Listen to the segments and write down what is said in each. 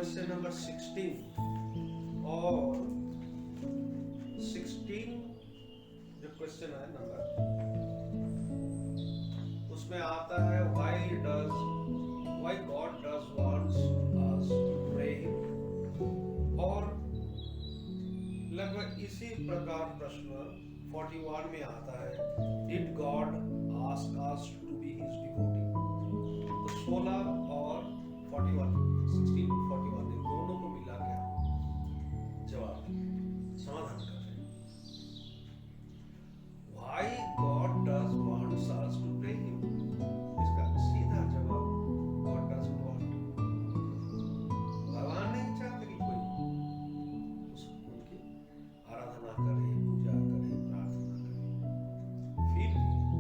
Question number 16 और 16 जो question है नंबर, उसमें आता है why God does wants us to pray him, और लगभग इसी प्रकार प्रश्न 41 में आता है did God ask us to be his devotee। तो 16 और 41, 16 और 41 इन दोनों को मिला के हम जवाब समाधान कर रहे हैं। Why God does wants us to pray him, इसका सीधा जवाब God doesn't want। भगवान नहीं चाहते कि कोई उनकी आराधना करे, पूजा करे, प्रार्थना करे। फिर भी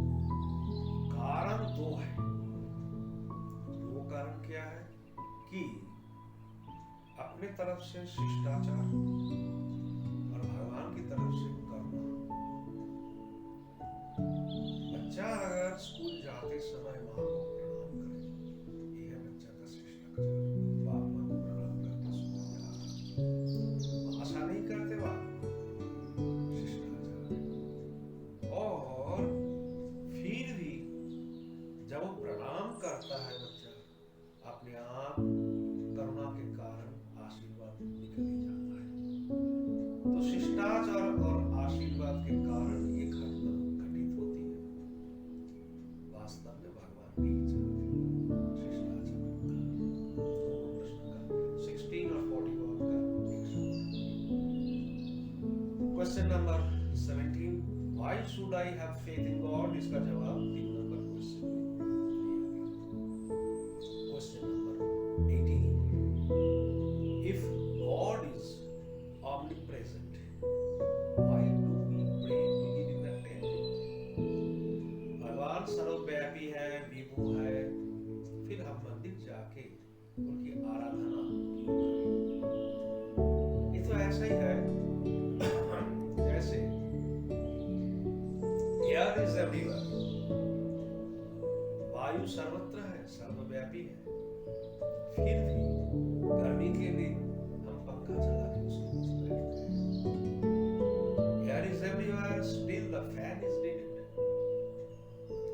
कारण दो है। वो कारण क्या है कि अपने तरफ से शिष्टाचार और भगवान की तरफ से करुणा। बच्चा अगर स्कूल जाते समय माँ को प्रणाम करे, यह है बच्चा का शिष्टाचार। बाप माँ को प्रणाम करके स्कूल जाना, आशा नहीं करते बाप, शिष्टाचार। और फिर भी जब वो प्रणाम करता है बच्चा, अपने आप करुणा के कारण आशीर्वाद निकल ही जाता है। तो शिष्टाचार और आशीर्वाद के कारण ये घटना घटित होती है। वास्तव में भगवान नहीं चाहते शिष्टाचार का। दोनों प्रश्न का 16 और 41 का एक question number 17, why should I have faith in God, इसका जवाब 3 नंबर क्वेश्चन में दिया गया। Question number 18, if God is omnipresent, why do we pray to him in the temple? भगवान सर्वव्यापी है, विभु है, फिर हम मंदिर जाके उनकी आराधना क्यों करें? ये तो ऐसा ही है जैसे एयर इज एवरीवेयर, वायु सर्वत्र है, सर्वव्यापी है, फिर भी गर्मी के दिन हम पंखा चला के उसके नीचे बैठते हैं। Air is everywhere, still the fan is needed.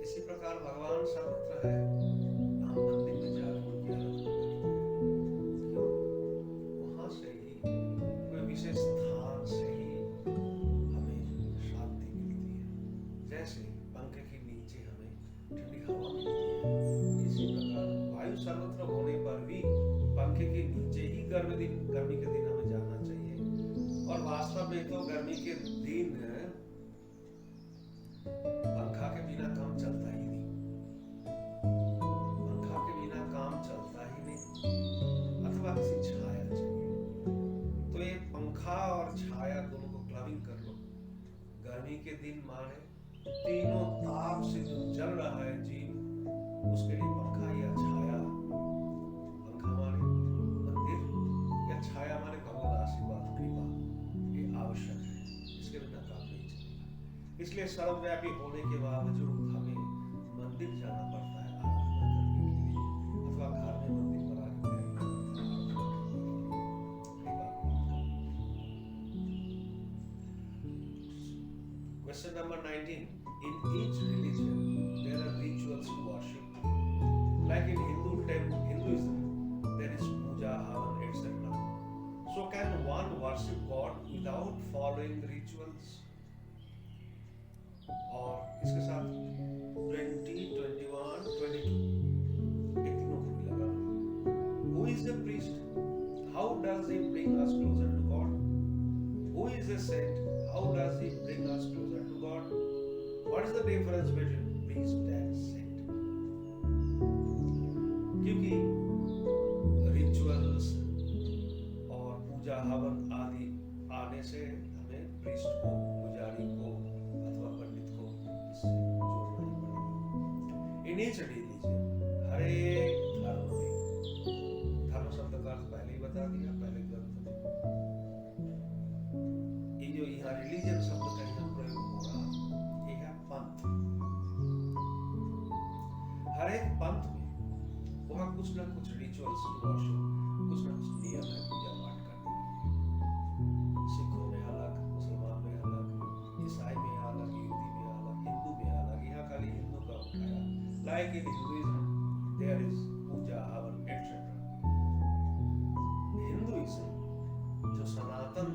इसी प्रकार भगवान सर्वत्र है, हम मंदिर में जाकर उनकी आराधना करते हैं। क्यों? वहां से ही, कोई विशेष स्थान से ही हमें शांति मिलती है। जैसे पंखे के नीचे हमें ठंडी हवा मिलती है, इसी प्रकार वायु सर्वत्र होने पर भी पंखे के नीचे ही गर्मी के दिन हमें जाना चाहिए। और वास्तव में तो गर्मी के दिन पंखा के बिना काम चलता ही नहीं, पंखा के बिना काम चलता ही नहीं, अथवा किसी छाया चाहिए। तो ये पंखा और छाया दोनों को क्लबिंग कर लो। गर्मी के दिन माने तीनों ताप से जो जल रहा है जीव, उसके लिए पंखा या छाया, पंखा माने मंदिर या छाया माने भगवत आशीर्वाद कृपा, ये आवश्यक है। इसके बिना काम नहीं चलेगा। इसलिए सर्वव्यापी होने के बावजूद हमें मंदिर जाना पड़ता है आराधना करने के लिए, अथवा घर में मंदिर बना के question number 19, in each religion there are rituals to worship, like in Hinduism there is puja, havan, etc. So can one worship God without following the rituals? और इसके साथ 20, 21, 22 ये तीनों को भी लगाना। Who is a priest? How does he bring us closer to God? Who is a saint? How does he bring us closer to God? What is the difference between priest and saint? क्योंकि rituals और पूजा हवन आदि आने से हमें priest को, पुजारी को अथवा पंडित को इससे जोड़ना ही पड़ेगा। इन ईच रिलीजन, हर एक धर्म में, धर्म शब्द का अर्थ पहले ही बता दिया पहले ग्रंथ में। ये जो यहाँ रिलीजन शब्द का यहाँ प्रयोग हो रहा ये है पंथ। हर एक पंथ में सबका कुछ ना कुछ रिचुअल्स कुछ ना कुछ नियम है पूजा पाठ करने के। सिखों में अलग, मुसलमान में अलग, ईसाई में अलग, यहूदी में अलग, हिंदू में अलग। यहाँ खाली हिंदू का उठाया, like in Hinduism there is puja havan etcetera. Hinduism जो सनातन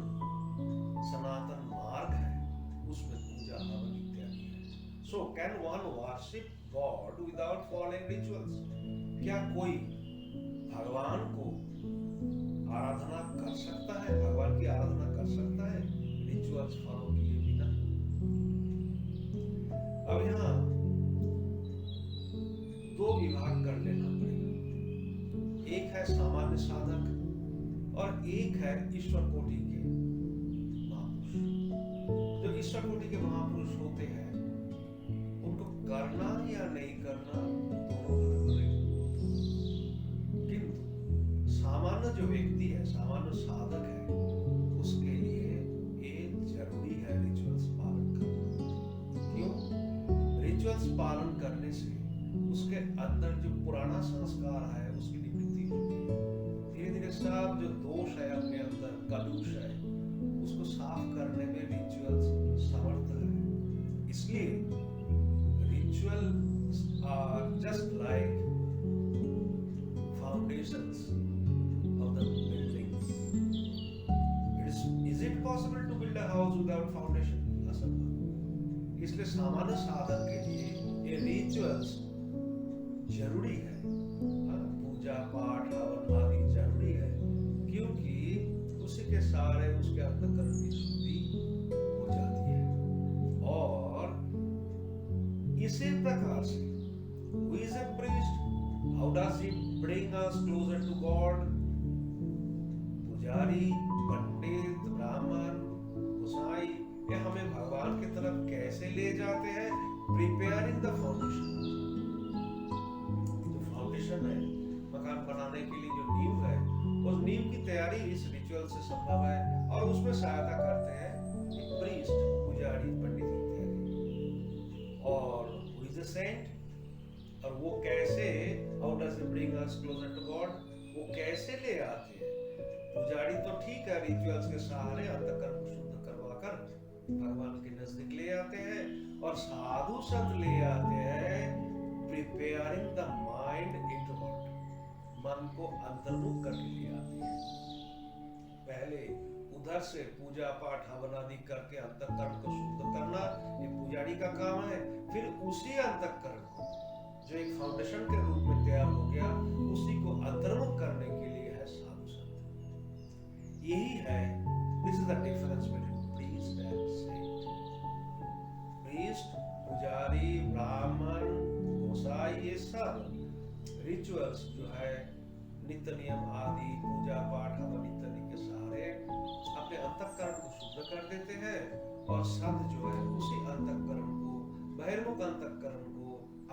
मार्ग है उसमें पूजा हवन इत्यादि है। So can one worship God without following rituals? क्या कोई भगवान को आराधना कर सकता है, भगवान की आराधना कर सकता है रिचुअल्स फॉलो किए बिना? अब यहाँ दो विभाग कर लेना पड़ेगा। एक है सामान्य साधक और एक है ईश्वर कोटि के महापुरुष। जो ईश्वर कोटि के महापुरुष होते हैं उनको करना या नहीं करना दोनों अलग है। किंतु सामान्य जो व्यक्ति है, सामान्य साधक है, उसके लिए ये जरूरी है रिचुअल्स पालन करना। क्यों? रिचुअल्स पालन करने से उसके अंदर जो पुराना संस्कार है उसकी निवृत्ति होती है। धीरे धीरे सब जो दोष है अपने अंदर, कलुष है, उसको साफ करने में रिचुअल्स समर्थ है। इसलिए rituals are just like foundations of the building. Is it possible to build a house without foundation? असंभव। इसलिए सामान्य साधन के लिए ये रिचुअल्स जरूरी है। पूजा पाठ हवन आदि जरूरी है, क्योंकि उसी के सारे उसके अंतःकरण की शुद्धि हो जाती है। और इसी प्रकार से who is a priest? How does he bring us closer to God? पुजारी, पंडित, ब्राह्मण, गोसाई ये हमें भगवान की तरफ कैसे ले जाते हैं? Preparing the foundation। जो फाउंडेशन है, मकान बनाने के लिए जो नींव है, उस नींव की तैयारी इस रिचुअल से संभव है और उसमें सहायता करते हैं प्रीस्ट, पुजारी, पंडित इत्यादि। और सेंट, और वो कैसे, how does it bring us closer to God? वो कैसे ले आते हैं? पुजारी तो ठीक है, रिचुअल्स के सहारे अंतःकरण को शुद्ध करवाकर भगवान के नजदीक ले आते हैं, और साधु संत ले आते हैं प्रिपेयरिंग द माइंड इंटरवर्ट, मन को अंतर्मुख करके ले आते हैं। पहले उधर से पूजा पाठ हवन आदि करके अंतःकरण को शुद्ध करना ये पुजारी का काम है। फिर उसी अंतःकरण को जो एक फाउंडेशन के रूप में तैयार हो गया, उसी को अंतर्मुख करने के लिए है साधु संत। यही है, this is the difference between priest and saint. Priest, पुजारी, ब्राह्मण, गोसाई ये सब रिचुअल्स जो है नित्य नियम आदि पूजा पाठ हवन इत्यादि के सहारे अपने अंतःकरण को शुद्ध कर देते हैं, और संत जो है उसी अंतःकरण को, बहिर्मुख अंतःकरण को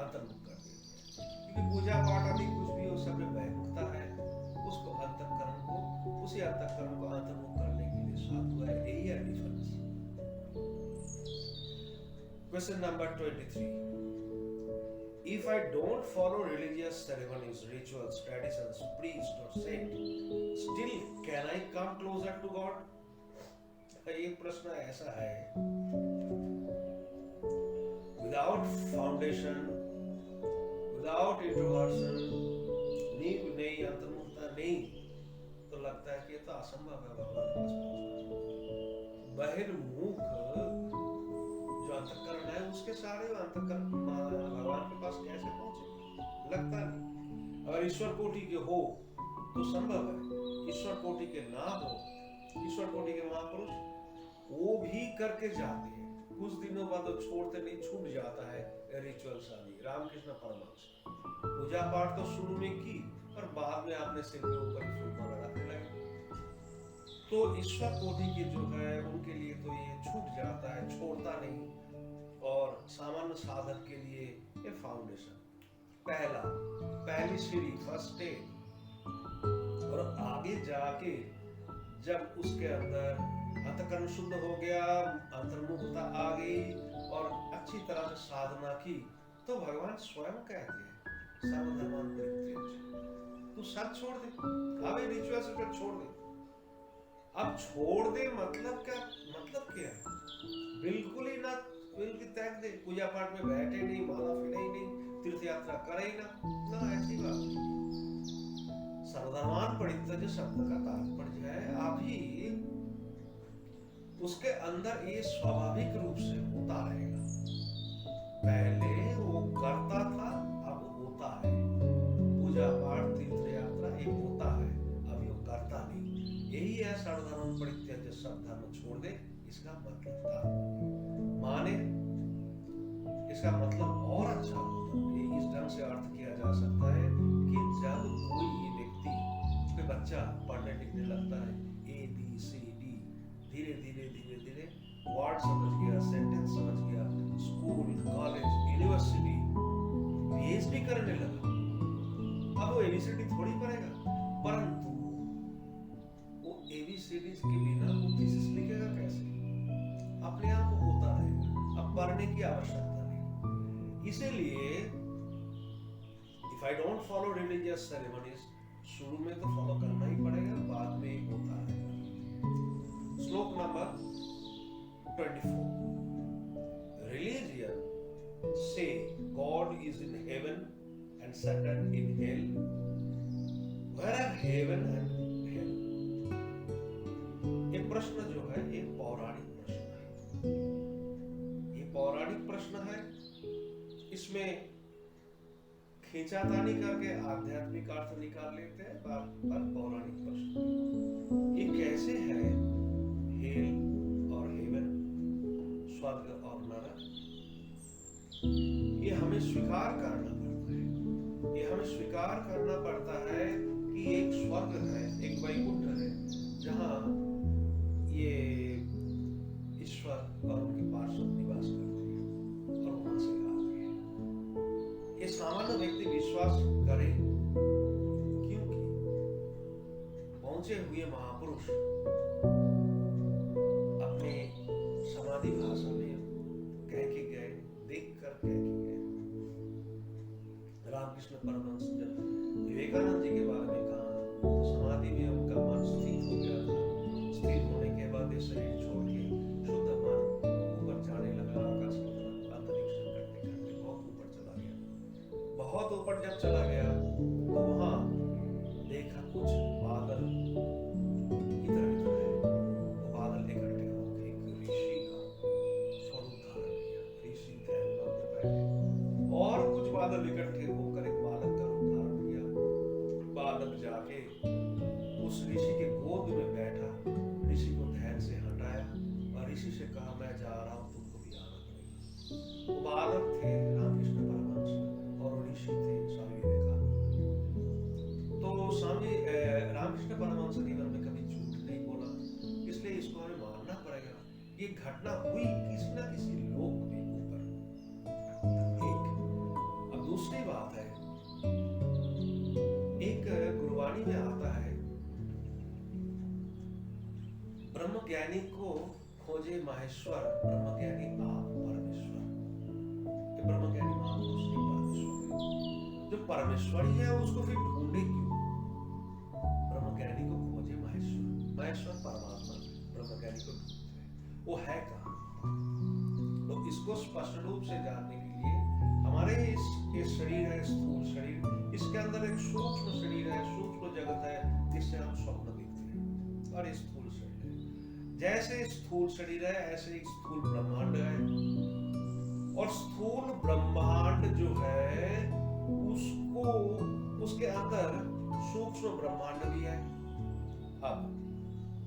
अंतर्मुख कर देते हैं। क्योंकि पूजा पाठ आदि कुछ भी हो, सब में बहिर्मुखता है, उसको अंतःकरण को, उसी अंतःकरण को अंतर्मुख करने के लिए साधु है। यही है difference. Question number 23। If I don't follow religious ceremonies, rituals, traditions, priest or saint, still can I come closer to God? एक प्रश्न ऐसा है, without foundation, without introversion, नींव नहीं, अंतर्मुखता नहीं, तो लगता है कि ये तो असंभव है भगवान के पास पहुंचना। बहिर्मुख जो अंतःकरण है, उसके सारे अंतःकरण भगवान के पास कैसे पहुंचे? लगता नहीं। अगर ईश्वर कोटि के हो तो संभव है, ईश्वर कोटि के ना हो, ईश्वर कोटि के महापुरुष वो भी करके जाते हैं, कुछ दिनों बाद वो छोड़ते नहीं, छूट जाता है रिचुअल्स आदि। रामकृष्ण परमहंस पूजा पाठ तो शुरू में की और बाद में आपने सिर के ऊपर ही फूल लगाने लगे। तो ईश्वर कोटि के जो है उनके लिए तो ये छूट जाता है, छोड़ता नहीं। और सामान्य साधक के लिए ये फाउंडेशन, पहली सीढ़ी, फर्स्ट स्टेज। और आगे जाके जब उसके अंदर अंतःकरण शुद्ध हो गया, अंतर्मुखता आ गई और अच्छी तरह से साधना की, तो भगवान स्वयं कहते हैं सर्वधर्मान् परित्यज्य सब छोड़ दे, अब ये रिचुअल सब छोड़ दे। अब छोड़ दे मतलब क्या, मतलब क्या है? बिल्कुल ही ना, बिल्कुल त्याग दे, पूजा पाठ में बैठे नहीं, माला फेरे ही नहीं, तीर्थ यात्रा करे ही ना, ऐसी बात नहीं। सर्वधर्मान् परित्यज्य शब्द का तात्पर्य है अभी उसके अंदर ये स्वाभाविक रूप से होता रहेगा। पहले वो करता था, अब होता है। पूजा पाठ तीर्थ यात्रा एक होता है, अभी वो करता नहीं। यही है सर्वधर्म परित्यज्य सब धर्म छोड़ दे, इसका मतलब था। माने इसका मतलब और अच्छा होता है, इस ढंग से अर्थ किया जा सकता है कि जब कोई व्यक्ति, कोई बच्चा पढ़ने लिखने लगता है, ABCD, धीरे धीरे धीरे धीरे वर्ड समझ गया, सेंटेंस समझ गया, स्कूल कॉलेज यूनिवर्सिटी PhD करने लगा, अब वो ABCD थोड़ी पढ़ेगा, परंतु वो ABCD के बिना वो थीसिस लिखेगा कैसे? अपने आप होता रहेगा, अब पढ़ने की आवश्यकता नहीं। इसीलिए if I don't follow religious ceremonies, शुरू में तो फॉलो करना ही पड़ेगा, बाद में होता है। श्लोक number 24। Religion say God is in heaven and Satan in hell. Where are heaven and hell? ये प्रश्न जो है ये पौराणिक प्रश्न है। ये पौराणिक प्रश्न है, इसमें खींचातानी करके आध्यात्मिक अर्थ निकाल लेते हैं, पर पौराणिक प्रश्न ये कैसे है? हेल और हेवन, स्वर्ग और नरक, ये हमें स्वीकार करना पड़ता है। ये हमें स्वीकार करना पड़ता है कि एक स्वर्ग है, एक वैकुंठ है, जहाँ ये ईश्वर और उनके पार्षद निवास करते हैं और वहां से आते हैं। ये सामान्य व्यक्ति विश्वास करे, क्योंकि पहुंचे हुए महापुरुष अपने समाधि भाषा में कह के गए, देख कर कह के गए। रामकृष्ण परमहंस जब विवेकानंद जी के बारे में कहा तो समाधि में उनका मन स्थिर हो गया था। स्थिर होने के बाद ये शरीर छोड़ के शुद्ध मन ऊपर जाने लगा, आकाश की तरफ अंतरिक्ष करते करते बहुत ऊपर चला गया। बहुत ऊपर जब चला गया तो वहां देखा कुछ बादल इधर उधर है, वो बादल इकट्ठे होकर एक ऋषि का स्वरूप धारण किया। ऋषि ध्यान में बैठे और कुछ बादल इकट्ठे होकर एक बालक का रूप धारण किया। बालक जाके उस ऋषि के गोद में बैठा, ऋषि को ध्यान से हटाया और ऋषि से कहा, मैं जा रहा हूं, तुमको भी आना पड़ेगा। वो बालक थे रामकृष्ण परमहंस और ऋषि थे स्वामी विवेकानंद। तो स्वामी रामकृष्ण परमहंस जीवन में कभी झूठ नहीं बोला, इसलिए इसको हमें मानना पड़ेगा। ये घटना हुई किसी न किसी लोक में ऊपर। एक अब दूसरी बात है, एक गुरबाणी में आता है, ब्रह्म ज्ञानी को खोजे माहेश्वर, ब्रह्म ज्ञानी आप परमेश्वर। ये ब्रह्म ज्ञानी महापुरुष नहीं, परमेश्वर। जो परमेश्वर ही है उसको फिर ढूंढे क्यों? ब्रह्म ज्ञानी को खोजे माहेश्वर, माहेश्वर परमात्मा ब्रह्म ज्ञानी को ढूंढते हैं, वो है कहाँ? तो इसको स्पष्ट रूप से जानने के लिए हमारे ये शरीर है, स्थूल शरीर, इसके अंदर एक सूक्ष्म शरीर है, सूक्ष्म जगत है, जिससे हम स्वप्न देखते हैं, और स्थूल शरीर है। जैसे स्थूल शरीर है ऐसे एक स्थूल ब्रह्मांड है, और स्थूल ब्रह्मांड जो है उसको, उसके अंदर सूक्ष्म ब्रह्मांड भी है। अब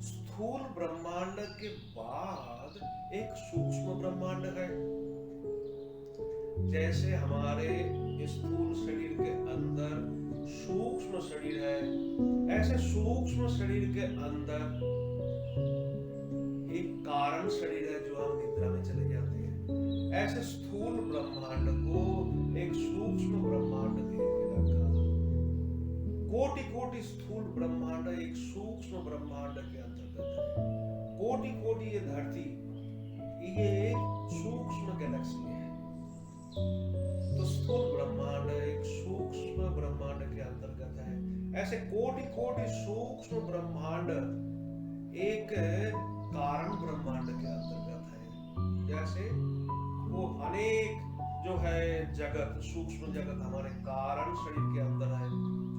स्थूल ब्रह्मांड के बाद एक सूक्ष्म ब्रह्मांड है। जैसे हमारे स्थूल शरीर के अंदर सूक्ष्म शरीर है, ऐसे सूक्ष्म शरीर के अंदर एक कारण शरीर है जो हम निद्रा में चले जाते हैं। ऐसे स्थूल ब्रह्मांड को एक सूक्ष्म ब्रह्मांड दे के रखा। कोटि कोटि स्थूल ब्रह्मांड एक सूक्ष्म ब्रह्मांड के अंतर्गत है। कोटि कोटि ये धरती, ये एक सूक्ष्म गैलेक्सी है। तो स्थूल ब्रह्मांड एक सूक्ष्म ब्रह्मांड के अंतर्गत है। ऐसे कोटि कोटि सूक्ष्म ब्रह्मांड एक कारण ब्रह्मांड के अंतर्गत है। जैसे वो अनेक जो है जगत, सूक्ष्म जगत हमारे कारण शरीर के अंदर है, जो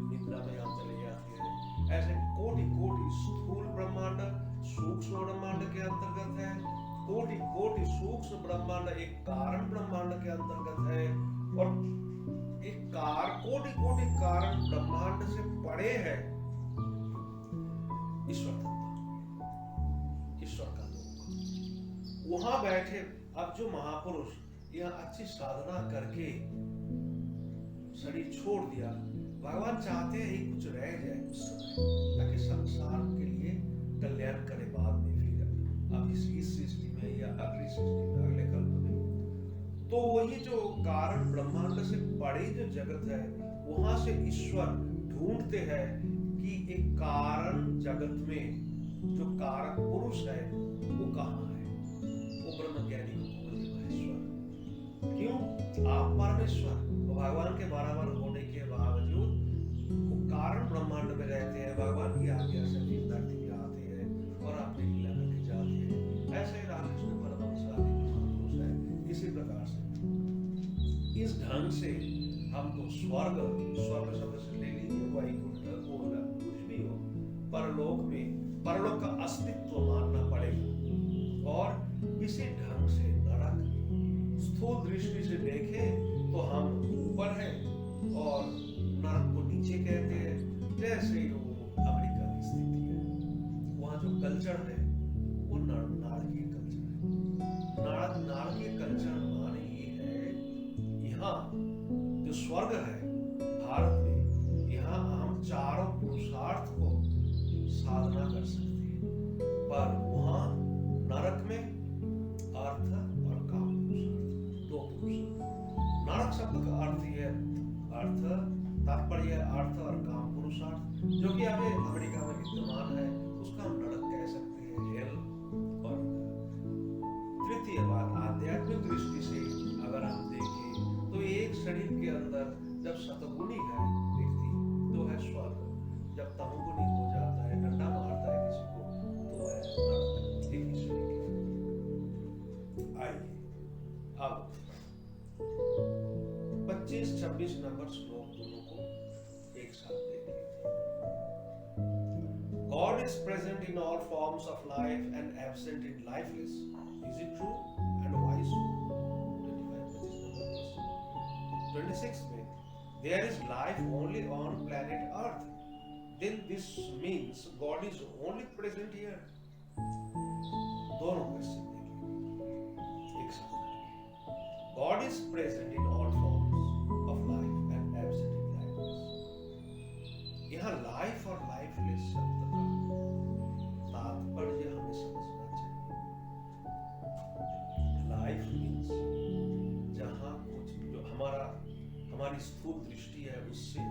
निद्रा में हम चले जाते हैं, ऐसे कोटि कोटि स्थूल ब्रह्मांड सूक्ष्म ब्रह्मांड के अंतर्गत है। कोटि कोटि सूक्ष्म ब्रह्मांड एक कारण ब्रह्मांड के अंतर्गत है, और एक कोटि कोटि कारण ब्रह्मांड से परे है ईश्वर तत्व, ईश्वर का लोक। वहां बैठे अब जो महापुरुष यह अच्छी साधना करके शरीर छोड़ दिया, भगवान चाहते हैं कुछ रह जाए उस समय, ताकि संसार के लिए कल्याण करे बाद में, फिर अब इस सृष्टि में या अगली सृष्टि में, अगले कल्प में। तो वही जो कारण ब्रह्मांड से बड़ी जो जगत है, वहां से ईश्वर ढूंढते हैं कि एक कारण जगत में जो कारक पुरुष है वो कहाँ है। वो ब्रह्मज्ञानी को खोजे महेश्वर। क्यों? आप परमेश्वर भगवान के बराबर होने के बावजूद वो कारण ब्रह्मांड में रहते हैं, भगवान की आज्ञा से धरती में आते हैं और अपनी लीला करके जाते हैं। ऐसे रामकृष्ण परमहंस आदि महापुरुष है। इसी प्रकार से इस ढंग से हमको स्वर्ग शब्द से ले लीजिए, वैकुंठ, गोलोक, कुछ भी हो, परलोक में परलोक का अस्तित्व मानना पड़ेगा। और इसी ढंग से नरक स्थूल दृष्टि से देखें तो हम ऊपर हैं और नरक को नीचे कहते हैं। जैसे ही वो अमेरिका की स्थिति है, वहाँ जो कल्चर है वो नारकीय कल्चर है। नारकीय कल्चर माने ये है, यहाँ जो स्वर्ग है भारत में, यहाँ हम चारों पुरुषार्थ को साधना कर सकते हैं, पर वहाँ नरक में अर्थ और काम पुरुषार्थ, दो पुरुषार्थ। नरक शब्द का अर्थ है अर्थ, तात्पर्य अर्थ और काम पुरुषार्थ, जो कि अभी अमेरिका में विद्यमान है, उसका हम नरक कह सकते हैं, हेल। और तृतीय बात, आध्यात्मिक दृष्टि से अगर हम देखें तो एक शरीर के अंदर जब सतगुणी है व्यक्ति तो है स्वर्ग, जब तमोगुणी हो जाता है, डंडा मारता है किसी को, तो है नरक। एक ही शरीर के। आइए अब 25-26 नंबर श्लोक दोनों को एक साथ देख लीजिए। God is present in all forms of life and absent in lifeless. Is it true? And why so? 26 में, there is life only on planet Earth. Then this means God is only present here. दोनों question देखिए एक साथ। God is present in all forms of life and absent in lifeless. यहाँ life और lifeless शब्द का तात्पर्य हमें समझना चाहिए। Life means जहाँ कुछ जो हमारी स्थूल दृष्टि है, उससे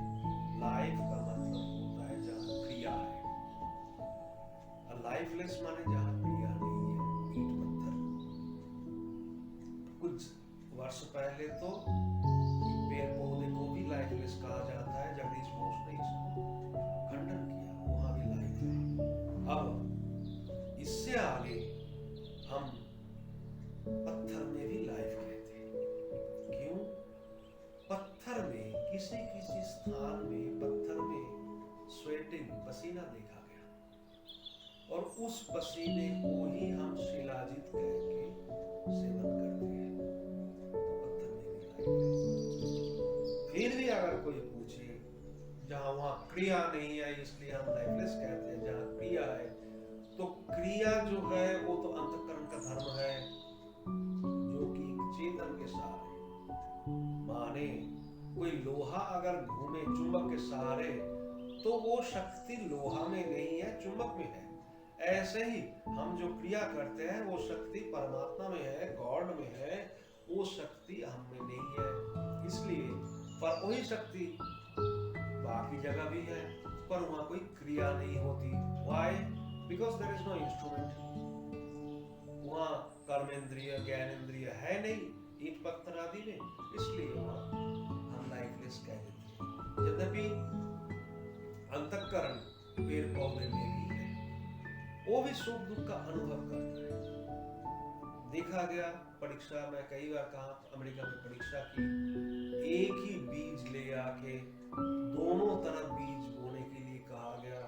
लाइफ का मतलब होता है जहाँ क्रिया है, और लाइफलेस माने जहाँ क्रिया नहीं है, ईंट पत्थर। कुछ वर्ष पहले तो पेड़ पौधे को भी लाइफलेस कहा जाता है, जगदीश बोस ने इसको खंडन किया, वहां भी लाइफ है। अब इससे आगे हम पत्थर में भी लाइफ कहते हैं। क्यों? पत्थर में किसी किसी स्थान में पत्थर में स्वेटिंग, पसीना देखा गया, और उस पसीने को ही हम शिलाजित कह के सेवन करते हैं। पत्थर में भी लाइफ है। फिर भी अगर कोई पूछे जहां वहां क्रिया नहीं है इसलिए हम लाइफलेस कहते हैं, जहां क्रिया है तो क्रिया जो है वो तो अंतःकरण का धर्म है, जो कि चेतन के सहारे, माने कोई लोहा अगर घूमे चुंबक के सहारे तो वो शक्ति लोहा में नहीं है, चुंबक में है। ऐसे ही हम जो क्रिया करते हैं वो शक्ति परमात्मा में है, गॉड में है, वो शक्ति हम में नहीं है। इसलिए पर वही शक्ति बाकी जगह भी है, पर वहां कोई क्रिया नहीं होती। Why? Because there is no instrument. वहाँ कर्मेंद्रिय ज्ञानेंद्रिय है नहीं ईंट पत्थर आदि में, इसलिए वहाँ हम लाइफलेस कह देते हैं। यद्यपि भी सुख दुख का अनुभव करता है। देखा गया, परीक्षा में कई बार कहा, अमेरिका में परीक्षा की, एक ही बीज ले आके दोनों तरफ बीज बोने के लिए कहा गया।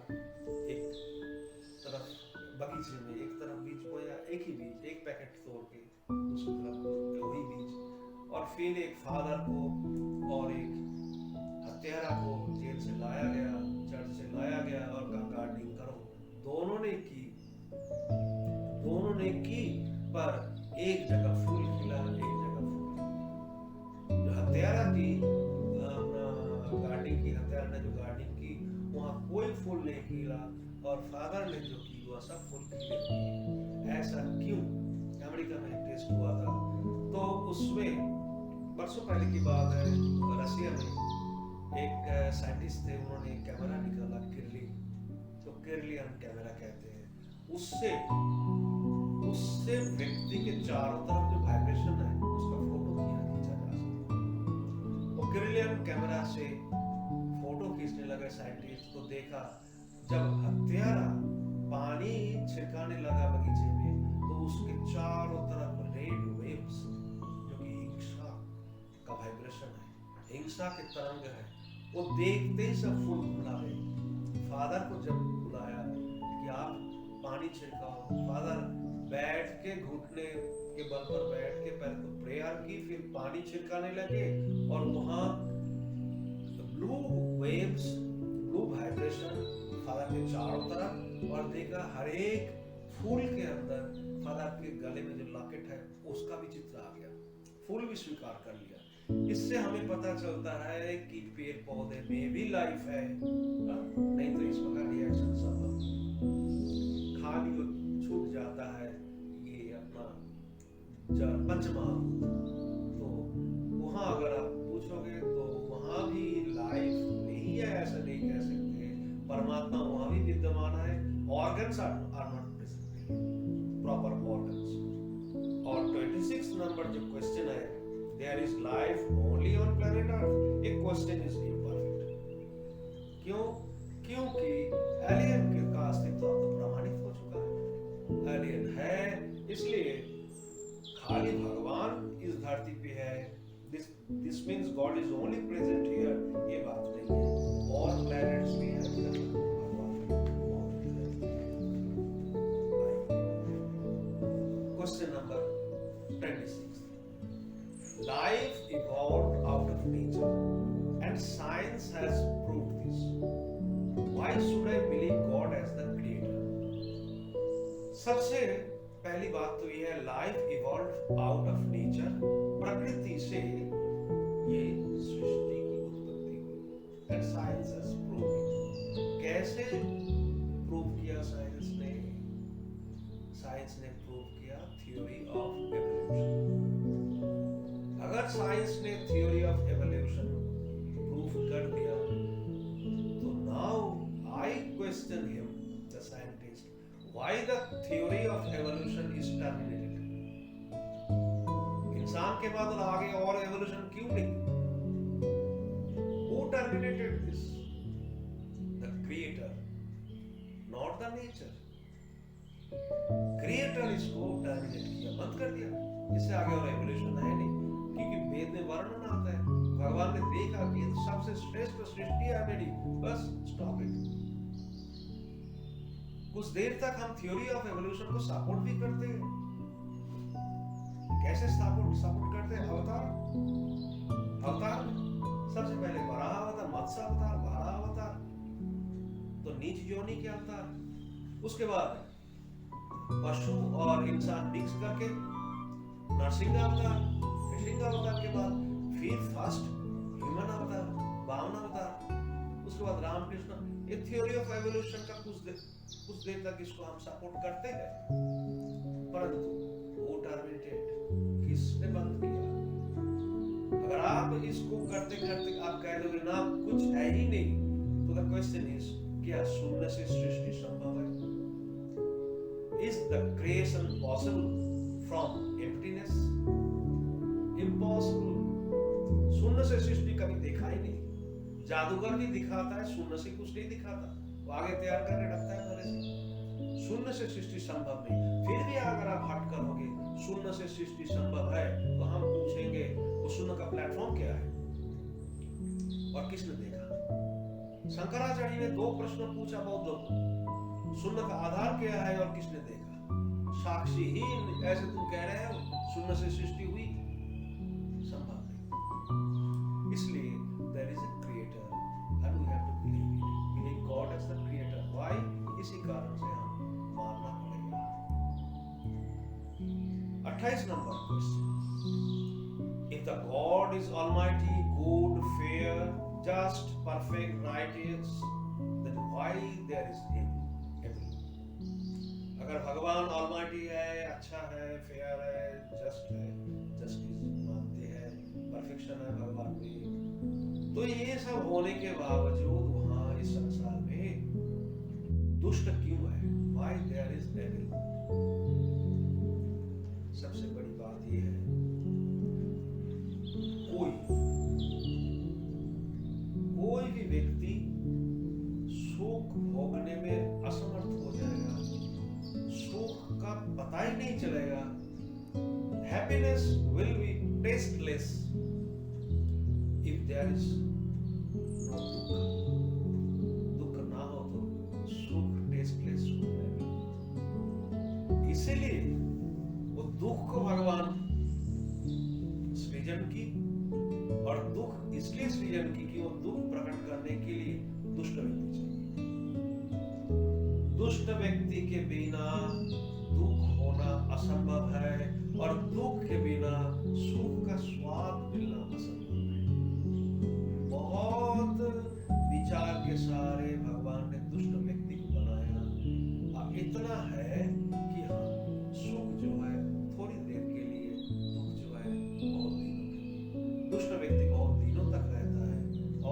एक तरफ बगीचे में एक तरफ बीज बोया, एक ही बीज, एक पैकेट तोड़ के दूसरी तरफ वही बीज। और फिर एक फादर को और एक हत्यारा को जेल से लाया गया, चर्च से लाया गया और कहा गार्डनिंग करो। दोनों ने की, पर एक जगह फूल खिला, एक जगह फूल। जो हत्यारा की गार्डनिंग की, हत्यारा ने जो गार्डनिंग की, वहाँ कोई फूल नहीं खिला, और फादर ने जो की वह सब फूल खिले। ऐसा क्यों? अमेरिका में टेस्ट हुआ था, तो उसमें बरसों पहले की बात है, रसिया में एक साइंटिस्ट थे, उन्होंने एक कैमरा निकाला, किरली, तो किरलियन कैमरा कहते हैं। उससे व्यक्ति के चारों तरफ जो वाइब्रेशन है उसका फोटो खींचा जा सकता है। तो किरलियन कैमरा से फोटो खींचने लगे साइंटिस्ट, तो देखा जब हत्यारा पानी छिड़काने लगा बगीचे में, तो उसके चारों तरफ रेड वेव्स, जो कि हिंसा का वाइब्रेशन है, हिंसा के तरंग है, वो देखते ही सब फूल फुला गए। फादर को जब बुलाया कि आप पानी छिड़काओ, फादर बैठ के घुटने के बल पर बैठ के पहले तो प्रेयर की, फिर पानी छिड़काने लगे, और वहां blue waves, blue vibration father के चारों तरफ, और देखा हर एक फूल के अंदर फादर के गले में जो लॉकेट है उसका भी चित्र आ गया, फूल भी स्वीकार कर लिया। इससे हमें पता चलता है कि पेड़ पौधे में भी लाइफ है, नहीं तो इस प्रकार रिएक्शन सब खाली छूट जाता है ये अपना पंचमहाभूत। तो वहां अगर आप पूछोगे तो वहां भी लाइफ नहीं है, ऐसा नहीं कह सकते। परमात्मा वहां भी विद्यमान है, organs are not present, proper organs. और 26 नंबर जो क्वेश्चन है, there is life only on planet earth, ये क्वेश्चन इज इम्परफेक्ट। क्यों? क्योंकि एलियन का अस्तित्व तो प्रमाणित हो चुका है, एलियन है, इसलिए खाली भगवान इस धरती पे है, this means God is only present here, ये बात नहीं है। और प्लैनेट्स भी हैं, question number 26, life evolved out of nature and science has proved this, why should I believe God as the creator? सबसे पहली बात तो यह है, life evolve out of nature, प्रकृति से ये सृष्टि की उत्पत्ति हुई, एंड साइंस हैज प्रूव्ड। कैसे प्रूव किया साइंस ने? साइंस ने प्रूव किया थ्योरी ऑफ एवोल्यूशन। अगर साइंस ने थ्योरी ऑफ एवोल्यूशन प्रूव कर दिया, तो now I question him, the scientist, why the theory of evolution is terminated? इंसान के बाद और आगे और एवोल्यूशन क्यों नहीं? Who terminated this? The creator, not the nature. Creator इसको terminate किया, बंद कर दिया, इससे आगे और एवोल्यूशन है नहीं, क्योंकि वेद में वर्णन आता है, भगवान ने देखा कि सबसे श्रेष्ठ सृष्टि है मेरी, बस स्टॉप इट। कुछ देर तक हम थ्योरी ऑफ एवोल्यूशन को सपोर्ट भी करते हैं। कैसे सपोर्ट करते हैं? अवतार सबसे पहले वराह अवतार, मत्स्य अवतार, वराह अवतार, तो नीच योनि के अवतार, उसके बाद पशु और इंसान मिक्स करके नरसिंह अवतार, ऋषिंग अवतार के बाद फिर फर्स्ट ह्यूमन अवतार, वामन अवतार, उसके बाद रामकृष्ण। ये थ्योरी ऑफ एवोल्यूशन का कुछ देर तक इसको हम सपोर्ट करते हैं, परंतु वो टर्मिनेटेड, किसने बंद किया? अगर आप इसको करते करते आप कह दोगे ना कुछ है ही नहीं, तो द क्वेश्चन इज, क्या शून्य से सृष्टि संभव है? Is the creation possible from emptiness? Impossible. शून्य से सृष्टि कभी देखा ही नहीं। जादूगर भी दिखाता है, शून्य से कुछ नहीं दिखाता, वो आगे तैयार करके रखता है पहले से। शून्य से सृष्टि संभव नहीं। फिर भी अगर आप हट करोगे शून्य से सृष्टि संभव है, तो हम पूछेंगे वो शून्य का प्लेटफॉर्म क्या है और किसने देखा? शंकराचार्य ने 2 प्रश्न पूछा बौद्धों को, शून्य का आधार क्या है और किसने देखा? साक्षीहीन ऐसे तुम कह रहे हो शून्य से सृष्टि हुई? संभव नहीं। इसलिए there is a creator and we have to believe God as the creator. Why? इसी कारण से हम मानना पड़ेगा। 28 number question, if the God is almighty, good, fair, just, perfect, righteous, then why there is evil? अगर भगवान almighty है, अच्छा है, फेयर है, जस्ट है, जस्टिस मानते हैं, परफेक्शन है भगवान में, तो ये सब होने के बावजूद वहां इस संसार में दुष्ट क्यों है? Why there is evil? सबसे बड़ी बात ये है, कोई भी व्यक्ति सुख भोगने में असमर्थ हो जाएगा, सुख का पता ही नहीं चलेगा। Happiness will be tasteless if there is no दुख। दुख ना हो तो सुख tasteless हो जाएगा। इसीलिए वो दुख को भगवान सृजन की, और दुख इसलिए सृजन की कि वो दुख प्रकट करने के लिए दुष्ट व्यक्ति चाहिए। दुष्ट व्यक्ति के बिना दुख होना असंभव है, और दुख के बिना सुख का स्वाद मिलना असंभव है। बहुत विचार के सारे भगवान ने दुष्ट व्यक्ति को बनाया। अब इतना है कि हम सुख जो है थोड़ी देर के लिए, दुख जो है बहुत दिनों के लिए। दुष्ट व्यक्ति बहुत दिनों तक रहता है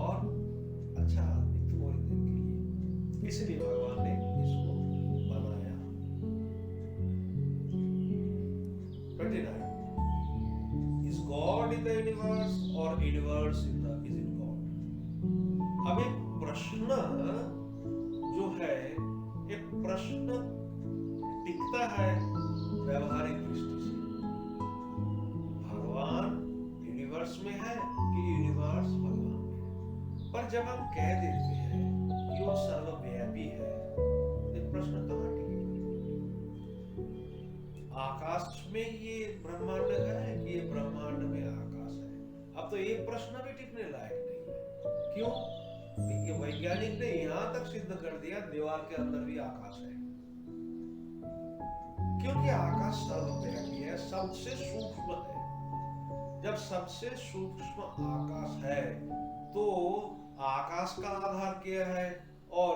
और अच्छा आदमी थोड़ी देर के लिए। इसलिए भगवान ने इसको बनाया। 29, is God in the universe or universe is in God? अब एक प्रश्न जो है, एक प्रश्न टिकता है व्यवहारिक दृष्टि से, भगवान यूनिवर्स में है कि यूनिवर्स भगवान में है? पर जब हम कह देते हैं कि वो सर्वव्यापी है, तो प्रश्न कहाँ टिकेगा? आकाश में ये ब्रह्मांड है कि ये ब्रह्मांड में आकाश है? अब तो ये प्रश्न भी टिकने लायक नहीं है। क्यों? क्योंकि वैज्ञानिक ने यहां तक सिद्ध कर दिया दीवार के अंदर भी आकाश है। क्योंकि आकाश सर्वव्यापी है, सबसे सूक्ष्म है। जब सबसे सूक्ष्म आकाश है तो आकाश का आधार क्या है, और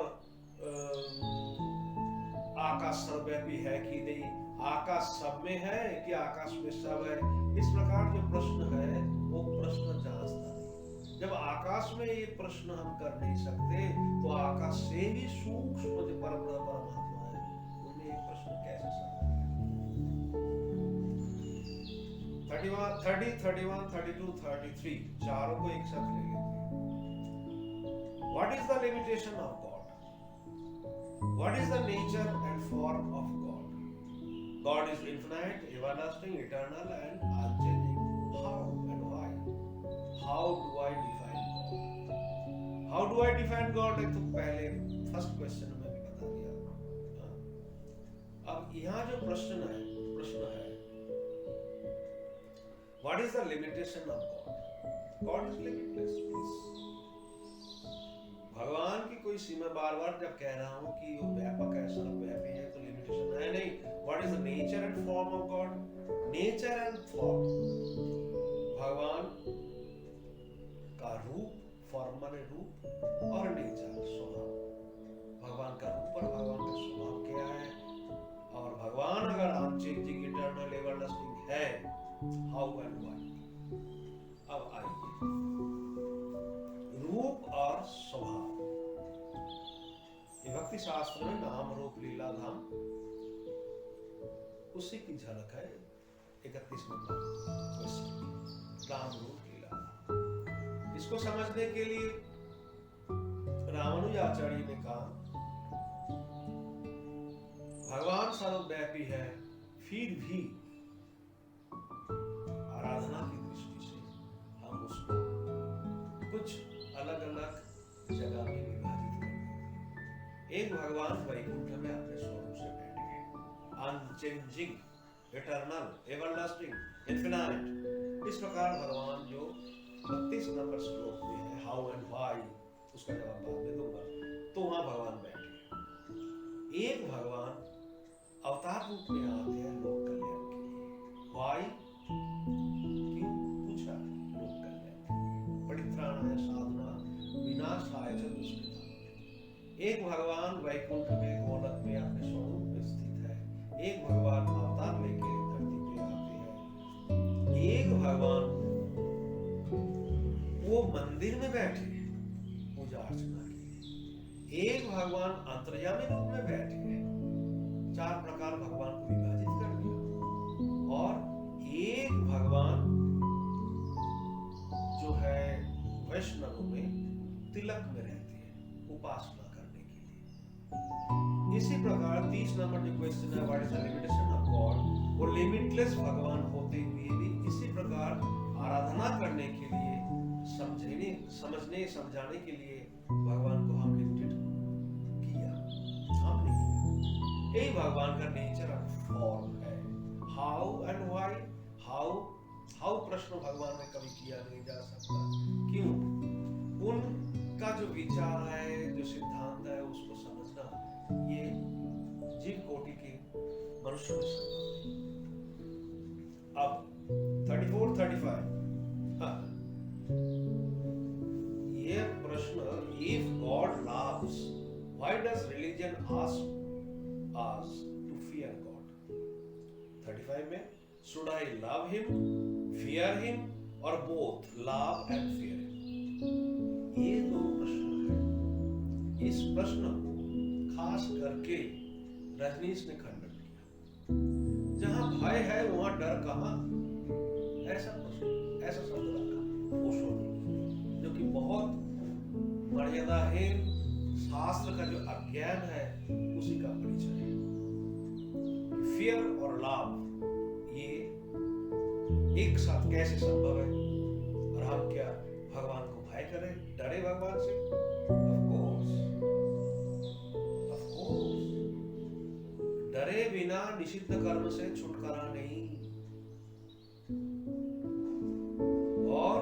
आकाश सर्वव्यापी है कि नहीं, आकाश सब में है कि आकाश में सब है? इस प्रकार जो प्रश्न है वो प्रश्न जांचता नहीं। जब आकाश में ये प्रश्न हम कर नहीं सकते, तो आकाश से भी सूक्ष्म जो परमात्मा है उनमें ये प्रश्न कैसे संभव है? 30, 31, 32, 33 चारों को एक साथ ले लेते हैं। What is the limitation of God? What is the nature and form of God? God is infinite, everlasting, eternal and unchanging. How and why? How do I define God? How do I define God? एक तो पहले first question में भी बता दिया। अब यहाँ जो प्रश्न है What is the limitation of God? God is limitless, please. भगवान की कोई सीमा, बार बार जब कह रहा हूं कि वो व्यापक है, सर्वव्यापी है, तो लिमिटेशन है नहीं। What is the nature and form of God? Nature and form, भगवान का रूप, फॉर्म माने रूप, और नेचर स्वभाव। भगवान का रूप और भगवान का स्वभाव क्या है, और भगवान अगर अनचेंजिंग, इटर्नल, एवरलास्टिंग है, हाउ एंड व्हाई? अब आइए रूप और स्वभाव। ये भक्ति शास्त्र में नाम रूप लीला धाम, उसी की झलक है 31 नंबर क्वेश्चन, नाम रूप लीला धाम। इसको समझने के लिए रामानुजाचार्य ने कहा, भगवान सर्वव्यापी है, फिर भी आराधना की दृष्टि से हम उसको कुछ अलग अलग जगह में विभाजित कर देते हैं। एक भगवान वैकुंठ में अपने स्वरूप से बैठे हैं, अनचेंजिंग, इटर्नल, एवरलास्टिंग, इन्फिनाइट। इस प्रकार भगवान जो 32 नंबर श्लोक में है, हाउ एंड व्हाई, उसका जवाब बाद में दूंगा, तो वहां भगवान बैठे हैं। एक भगवान अवतार रूप में आते हैं लोक कल्याण के लिए। व्हाई, क्यों पूछा, लोक कल्याण के लिए, परित्राणाय साधुनां विनाशाय च दुष्कृताम्। एक भगवान वैकुंठ में गोलक में अपने स्वरूप में स्थित है, एक भगवान अवतार लेके धरती पे आते हैं, एक भगवान वो मंदिर में बैठे पूजा अर्चना के लिए, एक भगवान अंतर्यामी रूप में बैठे हैं। चार प्रकार भगवान को विभाजित कर दिया। और एक भगवान जो है वैष्णव में तिलक में रहते हैं उपासना करने के लिए। इसी प्रकार 30 नंबर जो क्वेश्चन है, what is the limitation of God, वो लिमिटलेस भगवान होते हुए भी इसी प्रकार आराधना करने के लिए, समझने समझाने के लिए भगवान को हम लिमिटेड किया, हमने किया। यही भगवान का नेचर ऑफ फॉर्म है। हाउ एंड व्हाई, हाउ प्रश्न भगवान ने कभी किया नहीं जा सकता। क्यों? उनका जो विचार है, जो सिद्धांत है, उसको समझना ये जीव कोटि के मनुष्य में संभव है। अब 34, 35 ये प्रश्न, if God loves, why does religion ask us to fear God? 35 में, should I love him, fear him, or both love and fear him? ये दो प्रश्न है। इस प्रश्न को खास करके रजनीश ने खंडन किया। जहां भय है वहां डर कहां, ऐसा प्रश्न, ऐसा शब्द रखा ओशो ने, जो कि बहुत मर्यादाहीन शास्त्र का जो अज्ञान है उसी का परिचय है। फियर और लव ये एक साथ कैसे संभव है? और हम क्या भगवान को भय करें, डरे भगवान से? ऑफ कोर्स डरे बिना निषिद्ध कर्म से छुटकारा नहीं। और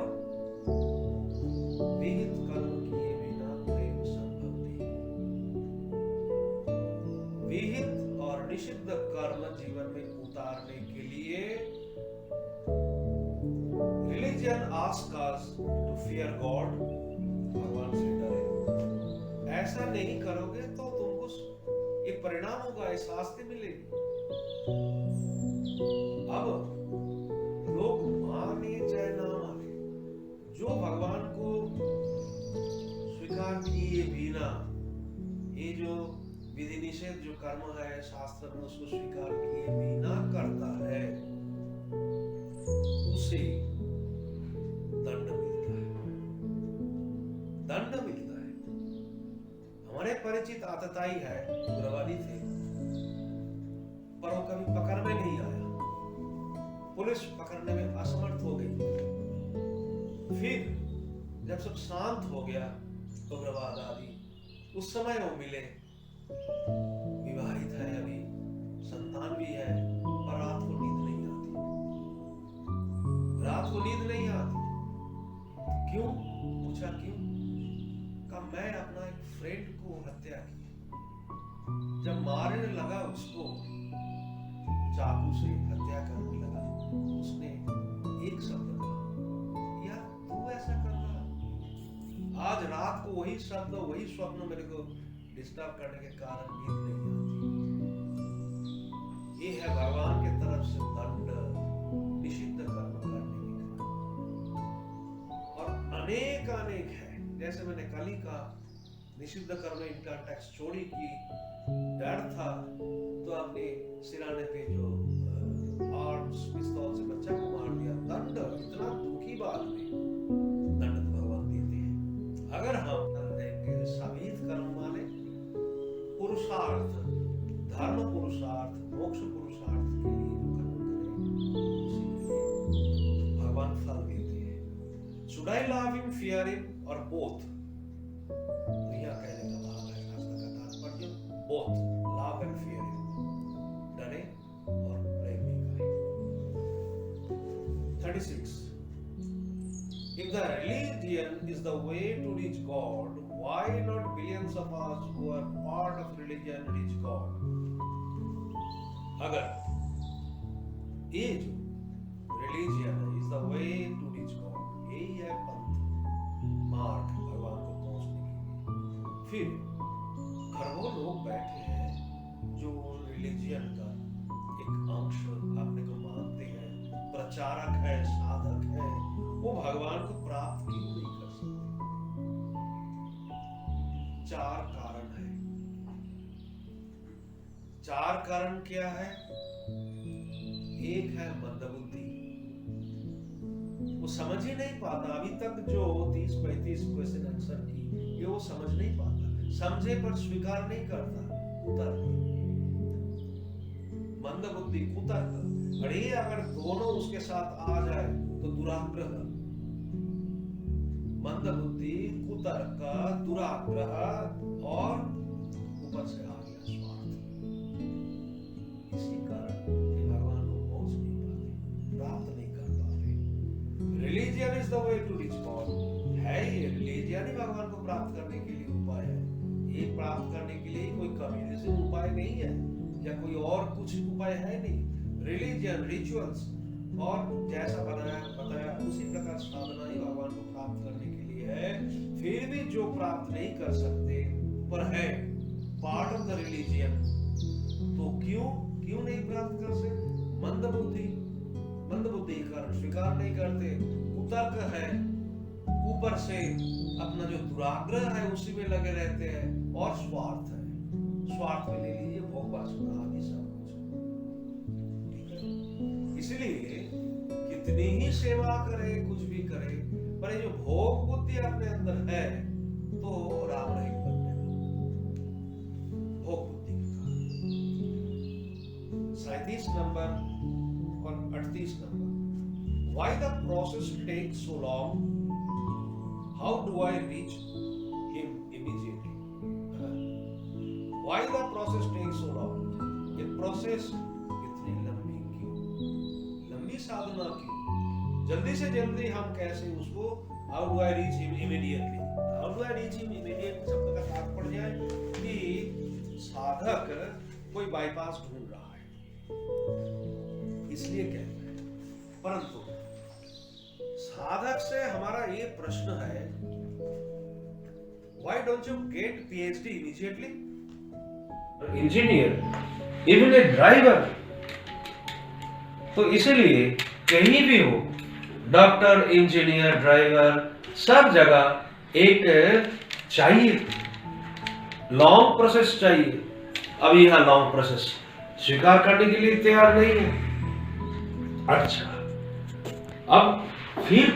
विहित कर्म किए बिना प्रेम संभव नहीं। विहित और निषिद्ध कर्म जीवन में उतारने के लिए religion ask us to fear God, भगवान से डरे। ऐसा नहीं करोगे तो तुमको ये परिणाम होगा, ये शास्ति मिलेगी। अब लोग माने चाहे ना माने, जो भगवान को स्वीकार किए बिना ये जो विधि निषेध जो कर्म है शास्त्र में उसको स्वीकार किए बिना करता है, उसे दंड मिलता है। दंड मिलता है। हमारे परिचित आतताई है, उग्रवादी थे, पर वो कभी पकड़ में नहीं आया। पुलिस पकड़ने में असमर्थ हो गई। फिर जब सब शांत हो गया, उग्रवाद आदि, उस समय वो मिले। विवाहित है, अभी संतान भी है, पर रात को नींद नहीं आती। रात को नींद नहीं आती। क्यों? पूछा क्यों? कहा मैं अपना एक फ्रेंड को हत्या की। जब मारने लगा उसको, चाकू से हत्या करने लगा, उसने एक शब्द कहा, यार तू ऐसा कर रहा। आज रात को वही शब्द, वही स्वप्न मेरे को डिस्टर्ब करने के कारण नींद नहीं आती। ये है भगवान की तरफ से दंड, निषिद्ध कर्म करने के कारण। और अनेक है, जैसे मैंने कल ही कहा, निषिद्ध कर्म इनका टैक्स चोरी की, डर था तो अपने सिराने पे जो आर्म्स पिस्तौल से बच्चा को मार दिया। दंड इतना दुखी बात में दंड तो भगवान देते हैं। अगर हम देंगे सावित कर्म माने पुरुषार्थ, धर्म पुरुषार्थ हिम और बोथ, तो यह कहने का भाव है शास्त्र का तात्पर्य both, love and fear him, डरे और प्रेम भी करें। 36 If the religion is the way to reach God, why not billions of us who are part of religion reach God? अगर ये जो religion is the way to reach God, यही है पंथ, मार्ग भगवान को पहुंचने के लिए, फिर खरबों लोग बैठे हैं जो religion का एक अंश अपने को मानते हैं, प्रचारक है, साधक है, वो भगवान को प्राप्त क्यों नहीं कर सकते? 4 कारण है। 4 कारण क्या है? एक है मंदबुद्धि, वो समझ ही नहीं पाता। अभी तक जो 30-35 क्वेश्चन आंसर की, ये वो समझ नहीं पाता, समझे पर स्वीकार नहीं करता, कुतर्क, मंदबुद्धि, कुतर्क। अरे अगर दोनों उसके साथ आ जाए तो दुराग्रह, मंदबुद्धि, कुतर्क, दुराग्रह और ऊपर से आ गया स्वार्थ। इसी कारण कि भगवान को पहुंच नहीं पाते, प्राप्त नहीं कर पाते। Religion is the way to reach God, है ये रिलीजियन ही भगवान को प्राप्त करने के लिए उपाय है। ये प्राप्त करने के लिए कोई कम्युनिज्म उपाय नहीं है या कोई और कुछ उपाय है नहीं। रिलीजियन, रिचुअल्स और जैसा बताया उसी प्रकार साधना ही भगवान को प्राप्त करने के लिए है। फिर भी जो प्राप्त नहीं कर सकते पर है पार्ट ऑफ द रिलीजियन, तो क्यों नहीं प्राप्त कर सकते? मंदबुद्धि कारण स्वीकार नहीं करते, कुतर्क है, ऊपर से अपना जो दुराग्रह है उसी में लगे रहते हैं, और स्वार्थ है, स्वार्थ में ले लीजिए भोग वासना आदि सब कुछ। इसलिए कितनी ही सेवा करे, कुछ भी करे, पर ये जो भोग बुद्धि अपने अंदर है तो राम रहित बनने भोग बुद्धि के कारण। 37 नंबर और 38 number, Why the process takes so long? How do I reach him immediately? Why the process takes so long? ये प्रोसेस इतनी लंबी क्यों? लंबी साधना क्यों? जल्दी से जल्दी हम कैसे उसको How do I reach him immediately? How do I reach him immediately? शब्द का तात्पर्य है कि साधक कोई बाईपास ढूंढ रहा है, इसलिए कहते हैं। परंतु साधक से हमारा ये प्रश्न है, Why don't you get PhD immediately? Engineer, even a driver. तो इसलिए कहीं भी हो, डॉक्टर, इंजीनियर, ड्राइवर, सब जगह एक चाहिए, लॉन्ग प्रोसेस चाहिए। अब यहां लॉन्ग प्रोसेस स्वीकार करने के लिए तैयार नहीं है। अच्छा, अब फिर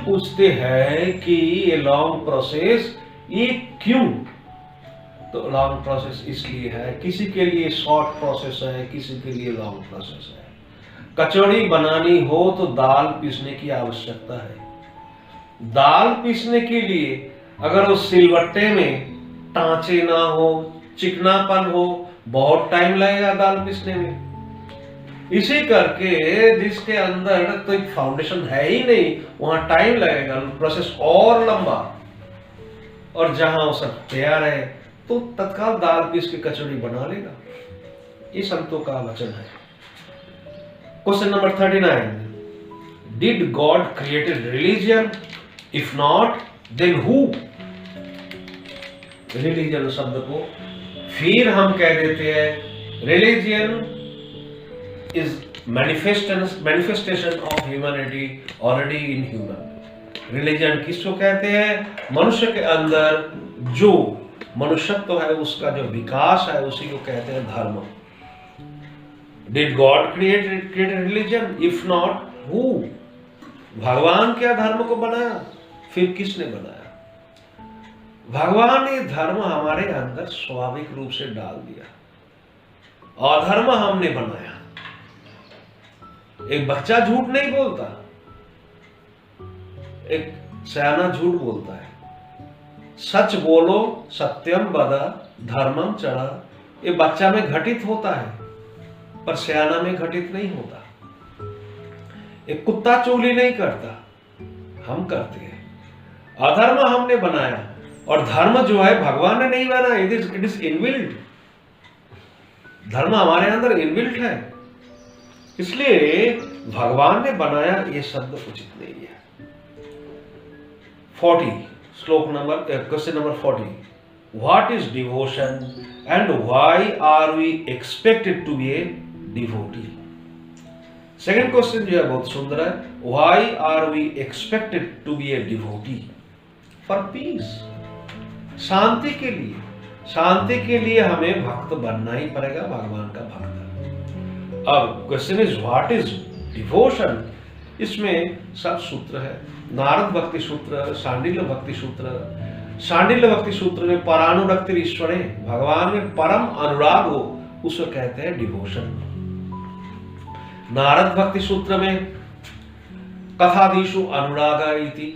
पूछते हैं कि ये लॉन्ग प्रोसेस ये क्यों? तो लॉन्ग प्रोसेस इसलिए है, किसी के लिए शॉर्ट प्रोसेस है, किसी के लिए लॉन्ग प्रोसेस है। कचौड़ी बनानी हो तो दाल पीसने की आवश्यकता है। दाल पीसने के लिए अगर उस सिलबट्टे में टांचे ना हो, चिकनापन हो, बहुत टाइम लगेगा दाल पीसने में। इसी करके जिसके अंदर तो एक फाउंडेशन है ही नहीं, वहां टाइम लगेगा, प्रोसेस और लंबा। और जहां वो सब तैयार है तो तत्काल दाल पीस के कचौड़ी बना लेगा। ये संतों का वचन है। Question number 39, did God created religion? If not then who? Religion शब्द को फिर हम कह देते हैं religion is manifestation of humanity already in human. Religion किसको कहते हैं? मनुष्य के अंदर जो मनुष्यत्व है उसका जो विकास है उसी को कहते हैं धर्म। Did God create religion? If not, who? भगवान क्या धर्म को बनाया? फिर किसने बनाया? भगवान ने धर्म हमारे अंदर स्वाभाविक रूप से डाल दिया, अधर्म हमने बनाया। एक बच्चा झूठ नहीं बोलता, एक सयाना झूठ बोलता है, सच बोलो सत्यम वद धर्मम चढ़ा, ये बच्चा में घटित होता है पर सयाना में घटित नहीं होता। एक कुत्ता चोरी नहीं करता, हम करते हैं। अधर्म हमने बनाया और धर्म जो है भगवान ने नहीं बनाया, इट इज इनबिल्ट। धर्म हमारे अंदर इनबिल्ट है, इसलिए भगवान ने बनाया, ये शब्द उचित नहीं है। 40 question number 40, what is devotion and why are we expected to be a devotee. Second question जो है बहुत सुंदर है, why are we expected to be a devotee. For peace, शांति के लिए। शांति के लिए हमें भक्त बनना ही पड़ेगा, भगवान का भक्त। अब question is what is devotion. इसमें सब सूत्र है, नारद भक्ति सूत्र, शांडिल्य भक्ति सूत्र। शांडिल्य भक्ति सूत्र में परानुरक्ति ईश्वरे, भगवान में परम अनुराग हो, उसको कहते हैं डिवोशन। नारद भक्ति सूत्र में कथादीशु अनुराग इति,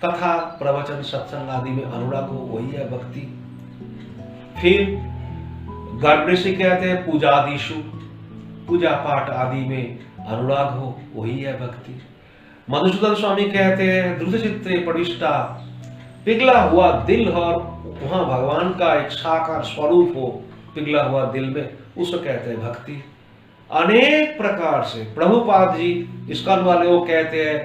कथा प्रवचन सत्संग आदि में अनुराग हो, वही है भक्ति। फिर गर्भ ऋषि कहते हैं पूजादीशु, पूजा पाठ आदि में अनुराग हो, वही है भक्ति। मधुसूदन स्वामी कहते हैं द्रुत चित्रे पटिष्ठा, पिघला हुआ दिल और वहां भगवान का एक साकार स्वरूप हो पिघला हुआ दिल में, उसको कहते हैं भक्ति। अनेक प्रकार से प्रभुपाद जी इस्कॉन वाले वो कहते हैं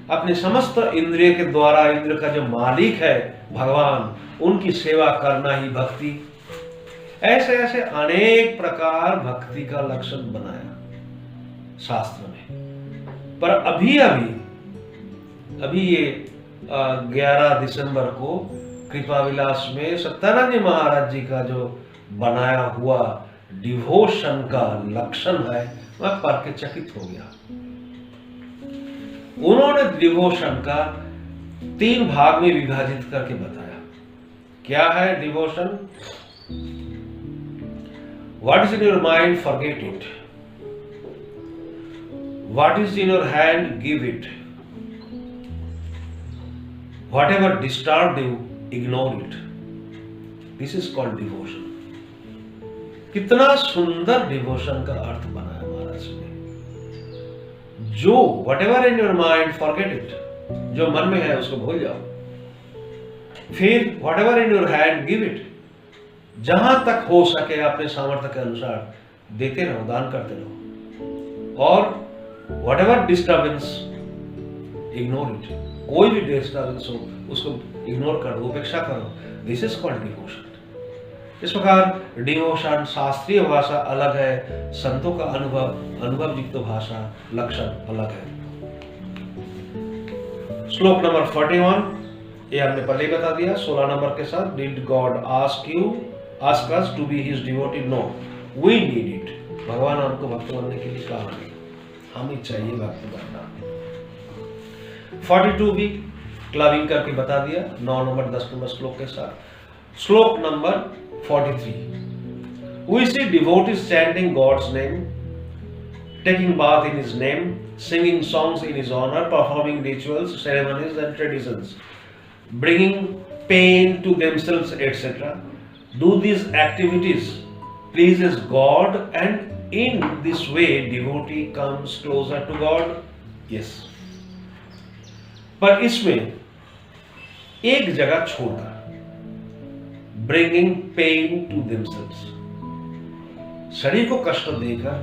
अपने समस्त इंद्रिय के द्वारा, इंद्र का जो मालिक है भगवान, उनकी सेवा करना ही भक्ति। ऐसे ऐसे अनेक प्रकार भक्ति का लक्षण बनाया शास्त्र में। पर अभी ये 11 दिसंबर को कृपा विलास में सत्यानंद महाराज जी का जो बनाया हुआ डिवोशन का लक्षण है, मैं पढ़ के चकित हो गया। उन्होंने डिवोशन का 3 भाग में विभाजित करके बताया। क्या है devotion? What is in your mind, forget it. What is in your hand, give it. Whatever disturbed you, ignore it. This is called devotion. कितना सुंदर डिवोशन का अर्थ बनाया महाराज ने। जो whatever in your mind, forget it. जो मन में है उसको भूल जाओ। फिर whatever in your hand, give it. जहां तक हो सके अपने सामर्थ्य के अनुसार देते रहो, दान करते रहो। और whatever disturbance, ignore it. कोई भी डिस्टर्बेंस हो उसको इग्नोर करो, उपेक्षा करो। This is called devotion. इस प्रकार डिवोशन शास्त्रीय भाषा अलग है, संतों का अनुभव युक्त भाषा लक्षण अलग है। श्लोक नंबर 41, ये हमने पहले ही बता दिया 16 नंबर के साथ। Did God ask us to be his devotee? No, we need it. भगवान हमको भक्त बनने के लिए कहा नहीं, हमें चाहिए भक्त बनना। 42 भी क्लबिंग करके बता दिया 9 नंबर 10 नंबर श्लोक के साथ। श्लोक number 43, we see devotees chanting God's name, taking bath in his name, singing songs in his honor, performing rituals, ceremonies and traditions, bringing pain to themselves, etc. Do these activities pleases God, and in this way devotee comes closer to God? Yes. पर इसमें एक जगह छोड़कर bringing pain to themselves, शरीर को कष्ट देकर,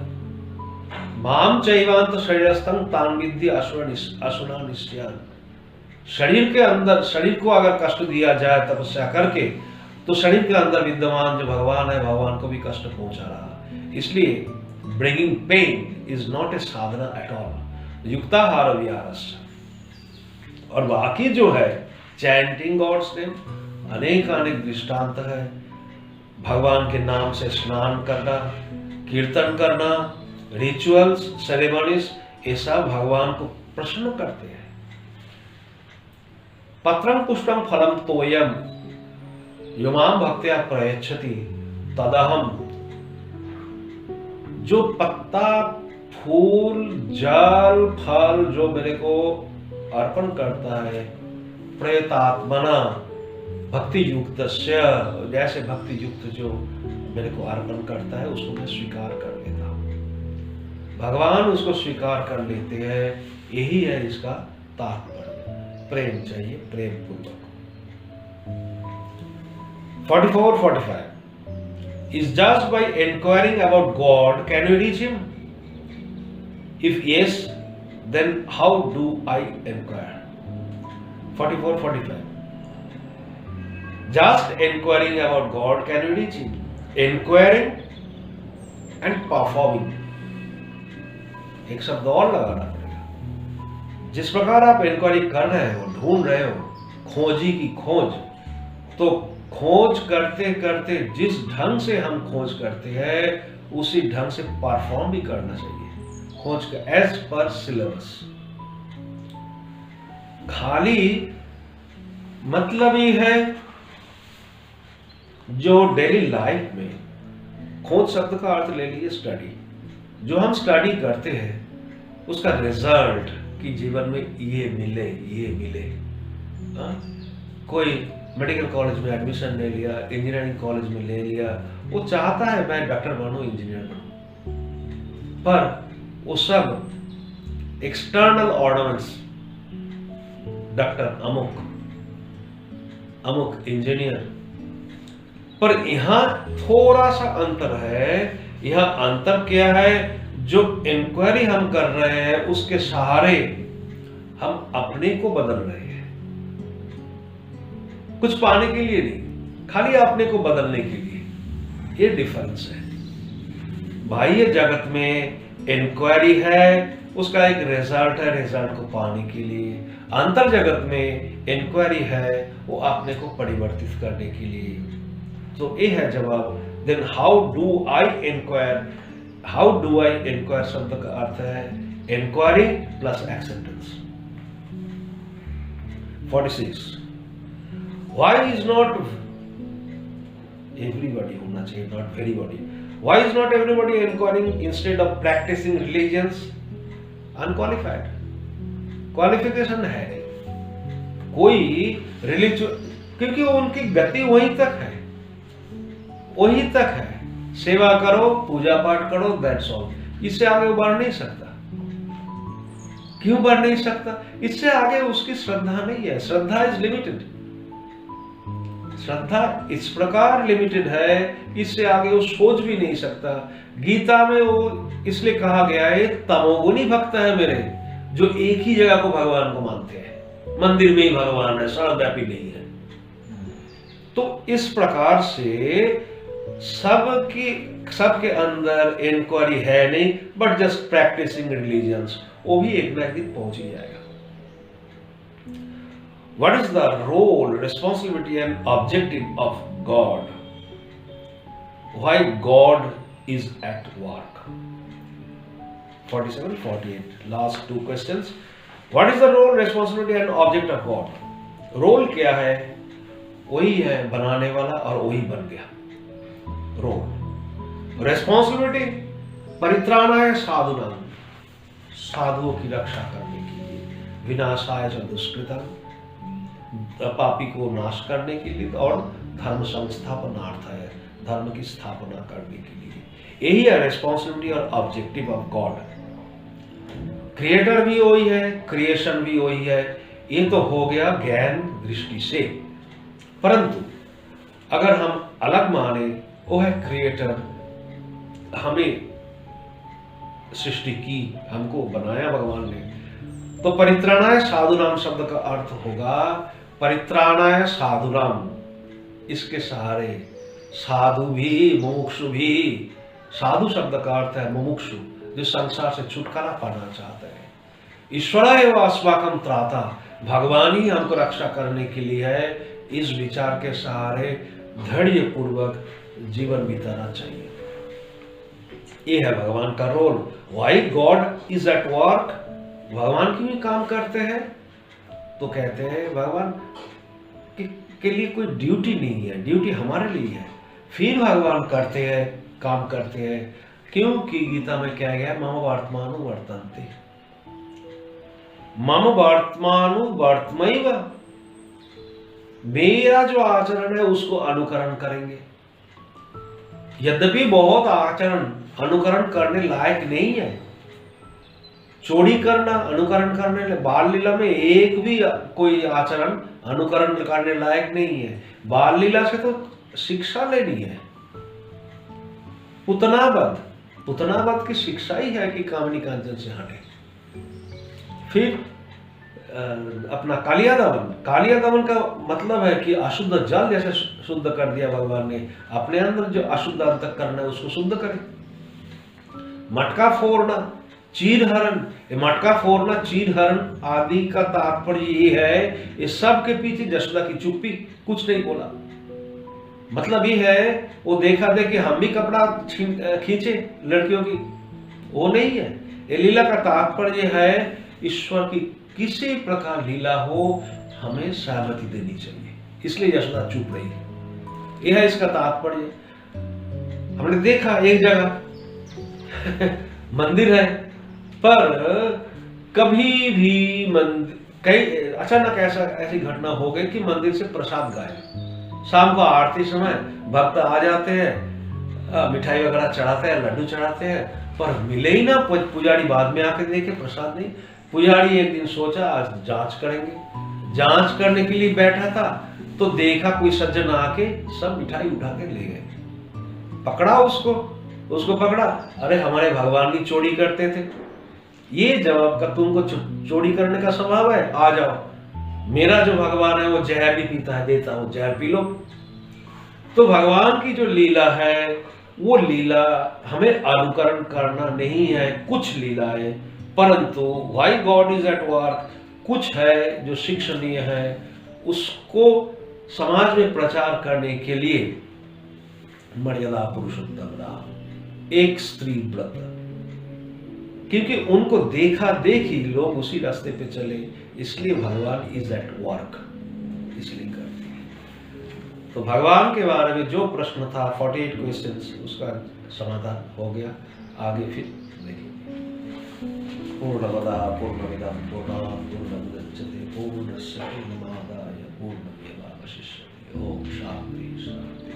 माम चैवांत शरीरस्थं तान विद्धि असुना निश्चयान, शरीर के अंदर, शरीर को अगर कष्ट दिया जाए तपस्या करके, तो शरीर के अंदर विद्यमान जो भगवान है, भगवान को भी कष्ट पहुंचा रहा। इसलिए bringing pain is not a sadhana at all, युक्ताहार विहारस्य। और बाकी जो है चैंटिंग गॉड्स नेम, अनेक दृष्टांत है। भगवान के नाम से स्नान करना, कीर्तन करना, रिचुअल्स, सेरेमनीज, ये सब भगवान को प्रसन्न करते हैं। पत्रम पुष्पम फलम तोयम युमाम भक्त्या प्रयच्छति तदहम, जो पत्ता, फूल, जल, फल जो मेरे को अर्पण करता है, प्रयतात्मना भक्ति युक्त, जैसे भक्ति युक्त जो मेरे को अर्पण करता है उसको मैं स्वीकार कर लेता हूँ, भगवान उसको स्वीकार कर लेते हैं। यही है इसका तात्पर्य। प्रेम चाहिए, प्रेम पूर्वक। 44-45 is just by inquiring about God can we reach him? If yes, then how do I inquire? 44-45 just inquiring about God can we reach him? Inquiring and performing, एक शब्द और लगाना पड़ेगा। जिस प्रकार आप इंक्वायरी कर रहे हो, ढूंढ रहे हो, खोजी की खोज, तो खोज करते करते जिस ढंग से हम खोज करते हैं उसी ढंग से परफॉर्म भी करना चाहिए। खोज का एज पर सिलेबस। खाली मतलब ही है जो डेली लाइफ में, खोज शब्द का अर्थ ले लीजिए स्टडी, जो हम स्टडी करते हैं उसका रिजल्ट कि जीवन में ये मिले, ये मिले। कोई मेडिकल कॉलेज में एडमिशन ले लिया, इंजीनियरिंग कॉलेज में ले लिया, वो चाहता है मैं डॉक्टर बनूं, इंजीनियर बनूं, पर वो सब एक्सटर्नल ऑर्डिनेंस, डॉक्टर अमुक अमुक इंजीनियर। पर यहां थोड़ा सा अंतर है। यह अंतर क्या है? जो इंक्वायरी हम कर रहे हैं उसके सहारे हम अपने को बदल रहे हैं, कुछ पाने के लिए नहीं, खाली अपने को बदलने के लिए। ये डिफरेंस है। बाह्य जगत में इंक्वायरी है, उसका एक रिजल्ट है, रिजल्ट को पाने के लिए। अंतर जगत में इंक्वायरी है, वो अपने को परिवर्तित करने के लिए। तो ये है जवाब। Then how do I inquire? How do I inquire शब्द का अर्थ है inquiry plus acceptance. 46 why is not everybody होना चाहिए, not everybody. Why is not everybody inquiring instead of practicing religions? Unqualified, qualification है कोई रिलीजियन, क्योंकि उनकी गति वहीं तक है, वहीं तक है। सेवा करो, पूजा पाठ करो, दैट्स ऑल। इससे आगे वो बढ़ नहीं सकता। क्यों बढ़ नहीं सकता? इससे आगे उसकी श्रद्धा नहीं है। श्रद्धा इज लिमिटेड। श्रद्धा इस प्रकार लिमिटेड है, इससे आगे वो सोच भी नहीं सकता। गीता में वो इसलिए कहा गया है तमोगुनी भक्त है मेरे, जो एक ही जगह को भगवान को मानते हैं, मंदिर में ही भगवान है, सर्वव्यापी नहीं है। तो इस प्रकार से सबके अंदर इंक्वायरी है नहीं, बट जस्ट प्रैक्टिसिंग रिलीजियंस, वो भी एक ना एक दिन पहुंच ही जाएगा। What is the role, responsibility and objective of God? Why God is at work? 47, 48. Last two questions. What is the role, responsibility and object of God? Role क्या है? वही है बनाने वाला और वही बन गया। रोल। रेस्पॉन्सिबिलिटी परित्राणाय साधुनां, साधुओं की रक्षा करने के लिए, विनाशाय च दुष्कृतम्, पापी को नाश करने के लिए, और धर्म संस्थापनार्थ है, धर्म की स्थापना करने के लिए। यही है रेस्पॉन्सिबिलिटी और ऑब्जेक्टिव ऑफ गॉड। क्रिएटर भी वही है, क्रिएशन भी वही है। ये तो हो गया ज्ञान दृष्टि से, परंतु अगर हम अलग माने, वो है क्रिएटर, हमें सृष्टि की, हमको बनाया भगवान ने। तो परित्राणाय साधुनाम शब्द का अर्थ होगा परित्राणाय साधुनाम, इसके सहारे साधु भी मुमुक्षु भी। साधु शब्द का अर्थ है मुमुक्षु, जो संसार से छुटकारा पाना चाहते हैं। ईश्वर एवं अस्माकं त्राता, भगवान ही हमको रक्षा करने के लिए है। इस विचार के सहारे धैर्य पूर्वक जीवन बिताना चाहिए। ये है भगवान का role. Why God is at work? भगवान क्यों काम करते हैं? तो कहते हैं भगवान के लिए कोई ड्यूटी नहीं है, ड्यूटी हमारे लिए है। फिर भगवान करते हैं, काम करते हैं, क्योंकि गीता में क्या गया? मम वर्तमानो वर्तन्ते। मम वर्तमानु वर्तमैव, मेरा जो आचरण है उसको अनुकरण करेंगे। यद्यपि बहुत आचरण अनुकरण करने लायक नहीं है, चोरी करना अनुकरण करने, बाल लीला में एक भी कोई आचरण अनुकरण करने लायक नहीं है। बाल लीला से तो शिक्षा लेनी है। पुतनावध की शिक्षा ही है कि कामनी कांचन से हटे। फिर अपना कालिया दमन का मतलब है कि अशुद्ध जल जैसे शुद्ध कर दिया भगवान ने, अपने अंदर जो अशुद्ध अंतःकरण है उसको शुद्ध करे। मटका फोड़ना, चीरहरण, मटका फोड़ना, चीरहरण आदि का तात्पर्य ये है, इस सब के पीछे जशोदा की चुप्पी, कुछ नहीं बोला। मतलब ये है वो देखा दे कि हम भी कपड़ा खींचे लड़कियों की, वो नहीं है। ये लीला का तात्पर्य है ईश्वर की किसी प्रकार लीला हो हमें सहमति देनी चाहिए, इसलिए यशोदा चुप रही है। यह है इसका तात्पर्य। हमने देखा एक जगह मंदिर है, पर कभी भी कई अचानक ऐसी घटना हो गई कि मंदिर से प्रसाद गायब। शाम को आरती समय भक्त आ जाते हैं, मिठाई वगैरह चढ़ाते हैं, लड्डू चढ़ाते हैं, पर मिले ही ना। पुजारी बाद में आके देखे प्रसाद नहीं। पुजारी एक दिन सोचा आज जांच करेंगे। जांच करने के लिए बैठा था तो देखा कोई सज्जन आके सब मिठाई उठा के ले गए। पकड़ा उसको पकड़ा, अरे हमारे भगवान की चोरी करते थे। ये जवाब का तुमको चोरी करने का स्वभाव है, आ जाओ, मेरा जो भगवान है वो जहर भी पीता है, देता हूं, जहर पी लो। तो भगवान की जो लीला है वो लीला हमें अनुकरण करना नहीं है। कुछ लीला है, परंतु why God is at work, कुछ है जो शिक्षणीय है, उसको समाज में प्रचार करने के लिए मर्यादा पुरुषोत्तम राम, एक स्त्री व्रत, क्योंकि उनको देखा देखी लोग उसी रास्ते पे चले, इसलिए भगवान इज एट वर्क, इसलिए करते हैं। तो भगवान के बारे में जो प्रश्न था 48 क्वेश्चंस, उसका समाधान हो गया। आगे फिर देखिए। पूर्णमदा पूर्णमिदं पूर्णात् पूर्णमुदच्यते पूर्णस्य पूर्णमादाय पूर्णमेवावशिष्यते। ओम शांति शांति।